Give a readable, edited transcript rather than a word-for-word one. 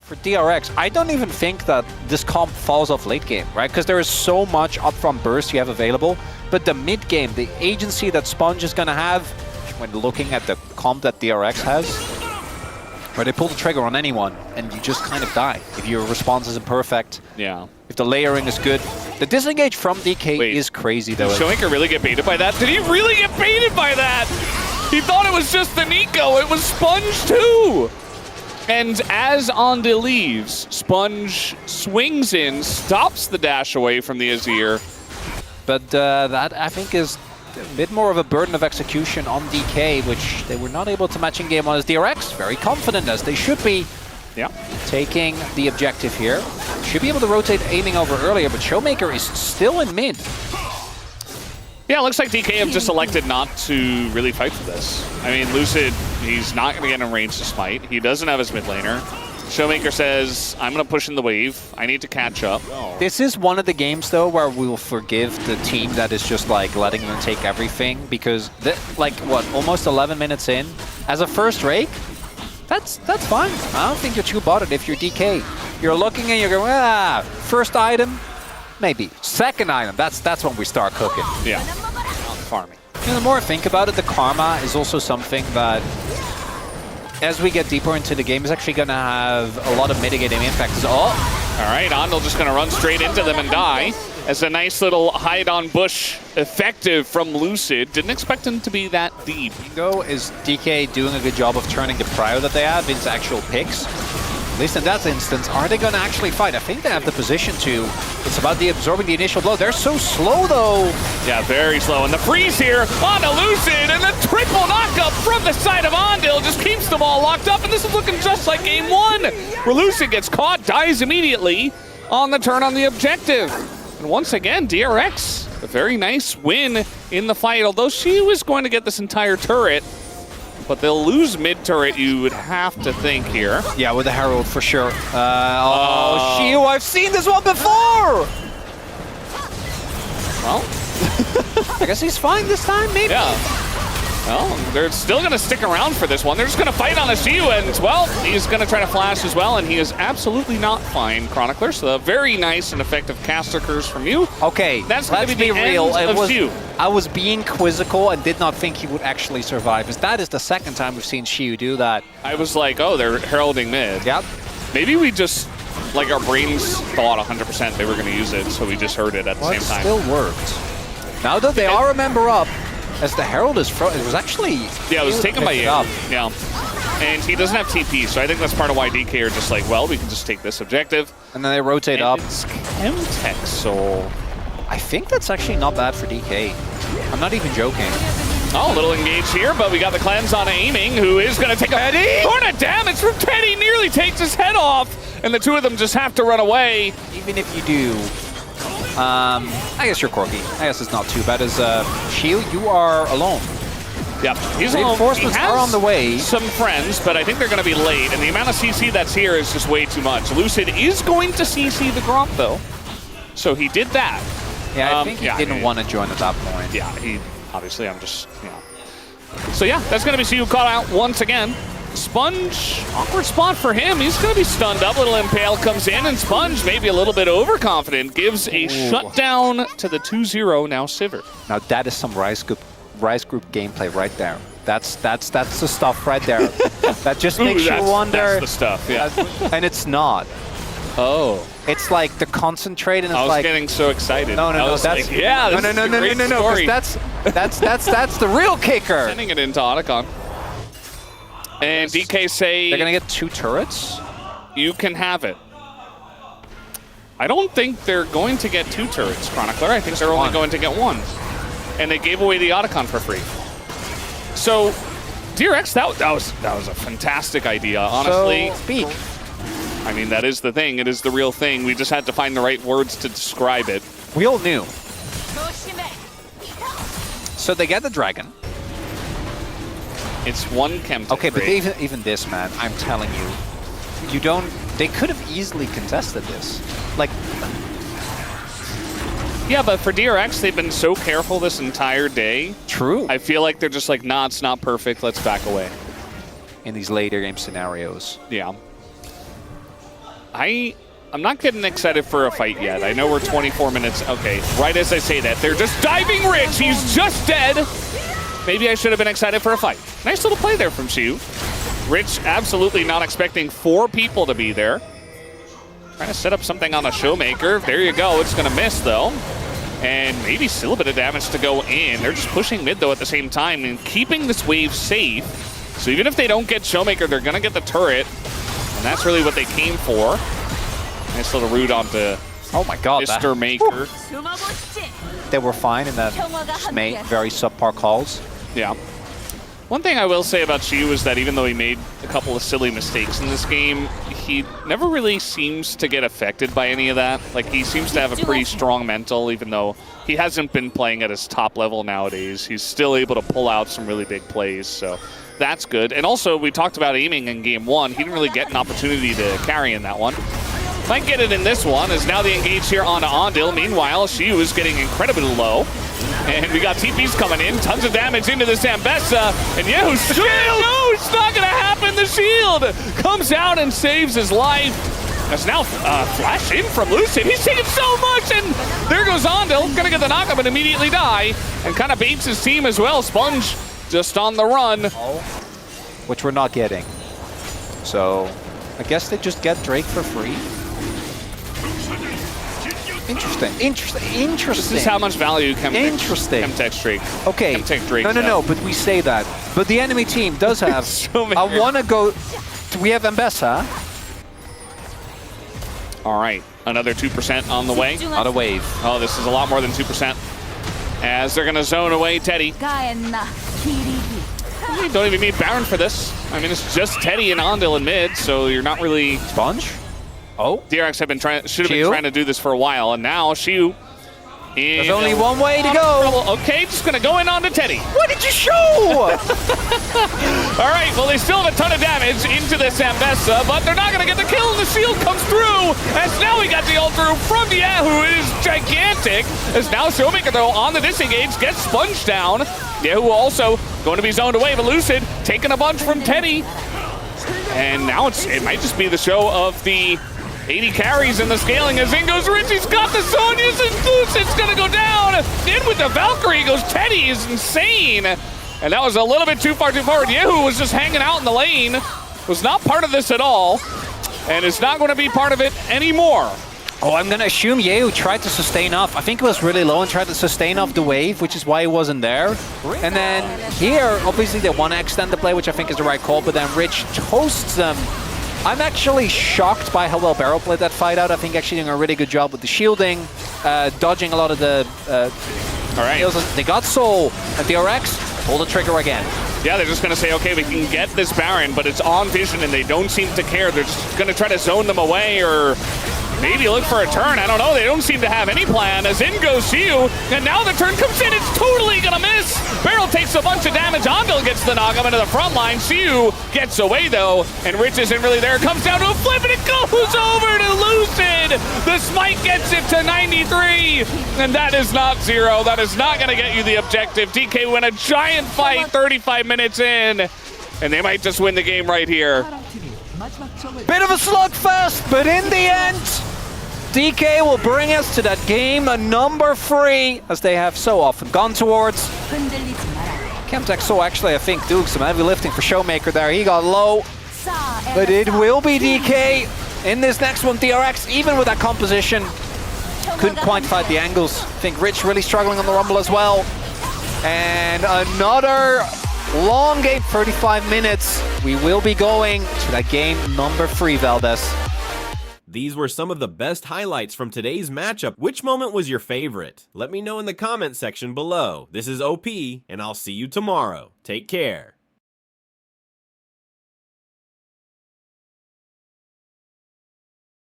For DRX, I don't even think that this comp falls off late game, right? Because there is so much upfront burst you have available. But the mid game, the agency that Sponge is going to have, when looking at the comp that DRX has, where they pull the trigger on anyone and you just kind of die if your response isn't perfect. Yeah. If the layering is good. The disengage from DK is crazy though. Did Shoinker really get baited by that? Did he really get baited by that? He thought it was just the Nico. It was Sponge too. And as Onda leaves, Sponge swings in, stops the dash away from the Azir. But that, I think, is a bit more of a burden of execution on DK, which they were not able to match in game on as DRX. Very confident, as they should be. Yeah. Taking the objective here. Should be able to rotate aiming over earlier, but Showmaker is still in mid. Yeah, it looks like DK have just elected not to really fight for this. I mean, Lucid, he's not going to get in range to smite. He doesn't have his mid laner. Showmaker says, I'm going to push in the wave. I need to catch up. Oh. This is one of the games, though, where we will forgive the team that is just, like, letting them take everything. Because, like, what, almost 11 minutes in? As a first rake, that's fine. I don't think you're too bothered if you're DK. You're looking and you're going, first item, maybe. Second item, that's when we start cooking. Yeah. Farming. You know, the more I think about it, the karma is also something that, as we get deeper into the game, is actually going to have a lot of mitigating impacts. All right, Ondel just going to run straight into them and die. As a nice little hide on bush effective from Lucid. Didn't expect him to be that deep. Bingo is DK doing a good job of turning the prio that they have into actual picks. At least in that instance, are they going to actually fight? I think they have the position to. It's about absorbing the initial blow. They're so slow, though. Yeah, very slow. And the freeze here on a Lucid, and the triple knockup from the side of Ondil just keeps them all locked up. And this is looking just like game one, where Lucid gets caught, dies immediately on the turn on the objective. And once again, DRX, a very nice win in the fight, although she was going to get this entire turret. But they'll lose mid-turret, you would have to think here. Yeah, with the Herald for sure. Shiu, I've seen this one before! Well, I guess he's fine this time, maybe? Yeah. Well, they're still going to stick around for this one. They're just going to fight on a Shiu, and, well, he's going to try to flash as well, and he is absolutely not fine, Chronicler. So a very nice and effective caster curse from you. Okay, that's going to be the real end of Shiu. I was being quizzical and did not think he would actually survive, because that is the second time we've seen Shiu do that. I was like, oh, they're heralding mid. Yep. Maybe we just, like, our brains thought 100% they were going to use it, so we just heard it at the same time. It still worked. Now that they are a member up, as the Herald is it was actually... Yeah, it was taken by you. Yeah. And he doesn't have TP, so I think that's part of why DK are just like, well, we can just take this objective. And then they rotate up. It's Chemtech Soul. I think that's actually not bad for DK. I'm not even joking. Oh, a little engaged here, but we got the cleanse on Aiming, who is going to take a ton of damage from Teddy. Nearly takes his head off, and the two of them just have to run away. Even if you do... I guess you're quirky. I guess it's not too bad. As Shiu, you are alone. Yep, he's alone. Reinforcements are on the way. Some friends, but I think they're going to be late, and the amount of CC that's here is just way too much. Lucid is going to CC the Gromp, though, so he did that. Yeah, I think he didn't want to join at that point. Yeah, he obviously. I'm just, So yeah, that's going to be Shiu caught out once again. Sponge, awkward spot for him. He's going to be stunned up. Little Impale comes in, and Sponge, maybe a little bit overconfident, gives a shutdown to the 2-0 now Sivert. Now that is some Rise Group gameplay right there. That's the stuff right there. That just makes you wonder. That's the stuff, yeah. And it's not. Oh. It's like the concentrate, and it's I was getting so excited. No, that's like, yeah. No. That's the real kicker. Sending it into Otacon. And DK say... They're going to get 2 turrets? You can have it. I don't think they're going to get 2 turrets, Chronicler. I think they're only going to get 1. And they gave away the Otacon for free. So, DRX, that was a fantastic idea, honestly. So, speak. I mean, that is the thing. It is the real thing. We just had to find the right words to describe it. We all knew. So they get the dragon. It's 1 Chemtech. Okay, but even this, man, I'm telling you, they could have easily contested this. Like, yeah, but for DRX, they've been so careful this entire day. True. I feel like they're just like, nah, it's not perfect. Let's back away. In these later game scenarios. Yeah. I'm not getting excited for a fight yet. I know we're 24 minutes. Okay, right as I say that, they're just diving Rich. He's just dead. Maybe I should have been excited for a fight. Nice little play there from Xiu. Rich absolutely not expecting 4 people to be there. Trying to set up something on a Showmaker. There you go. It's going to miss, though. And maybe still a bit of damage to go in. They're just pushing mid, though, at the same time and keeping this wave safe. So even if they don't get Showmaker, they're going to get the turret. And that's really what they came for. Nice little root onto oh my God, Mr. Maker. They were fine in that just made very subpar calls. Yeah. One thing I will say about Xiu is that even though he made a couple of silly mistakes in this game, he never really seems to get affected by any of that. Like, he seems to have a pretty strong mental, even though he hasn't been playing at his top level nowadays. He's still able to pull out some really big plays, so that's good. And also, we talked about aiming in game 1. He didn't really get an opportunity to carry in that one. Might get it in this one, as now they engage here onto Ondil. Meanwhile, Xiu is getting incredibly low. And we got TPs coming in, tons of damage into the Zambesa. And Yehu's shield! No, it's not gonna happen! The shield comes out and saves his life. That's now flash in from Lucid. He's taking so much, and there goes Ondil. Gonna get the knockup and immediately die. And kind of baits his team as well. Sponge just on the run. Which we're not getting. So, I guess they just get Drake for free. Interesting. This is how much value Chemtech Drake. Okay. Chemtech Drake. No. But we say that. But the enemy team does have. I want to go. We have Ambessa. All right, another 2% on the way. On a wave. Oh, this is a lot more than 2%. As they're gonna zone away Teddy. You don't even need Baron for this. I mean, it's just Teddy and Ondil in mid, so you're not really. Sponge. Oh, DRX should have been trying to do this for a while, and now Xiu. There's only one way to go. Okay, just gonna go in onto Teddy. What did you show? All right, well, they still have a ton of damage into this Zambesa, but they're not gonna get the kill, and the shield comes through. As now we got the ult through from Yahoo. It is gigantic. As now Showmaker, though, on the disengage, gets sponged down. Yahoo also going to be zoned away, but Lucid taking a bunch from Teddy. And now it might just be the show of the 80 carries in the scaling as in goes Rich. He's got the Sonias and Lucid's gonna go down. In with the Valkyrie goes Teddy. Is insane. And that was a little bit too far too forward. Yehu was just hanging out in the lane. Was not part of this at all. And is not going to be part of it anymore. Oh, I'm going to assume Yehu tried to sustain off. I think it was really low and tried to sustain off the wave, which is why he wasn't there. And then here, obviously they want to extend the play, which I think is the right call, but then Rich toasts them. I'm actually shocked by how well Barrel played that fight out. I think actually doing a really good job with the shielding, dodging a lot of the all right. They got Soul and DRX, pull the trigger again. Yeah, they're just going to say, okay, we can get this Baron, but it's on Vision and they don't seem to care. They're just going to try to zone them away or maybe look for a turn. I don't know. They don't seem to have any plan. As in goes Xiu, and now the turn comes in. It's totally going to miss. Barrel takes a bunch of damage. Ondil gets the knock up into the front line. Xiu gets away, though, and Rich isn't really there. Comes down to a flip, and it goes over to Lucid. The smite gets it to 93, and that is not 0. That is not going to get you the objective. DK win a giant fight 35 minutes in, and they might just win the game right here. Bit of a slugfest, but in the end, DK will bring us to that game number 3, as they have so often gone towards. Chemtech saw actually, I think, doing some heavy lifting for Showmaker there. He got low, but it will be DK in this next one. DRX, even with that composition, couldn't quite fight the angles. I think Rich really struggling on the Rumble as well. And another long game, 35 minutes. We will be going to that game number 3, Valdez. These were some of the best highlights from today's matchup. Which moment was your favorite? Let me know in the comment section below. This is OP, and I'll see you tomorrow. Take care.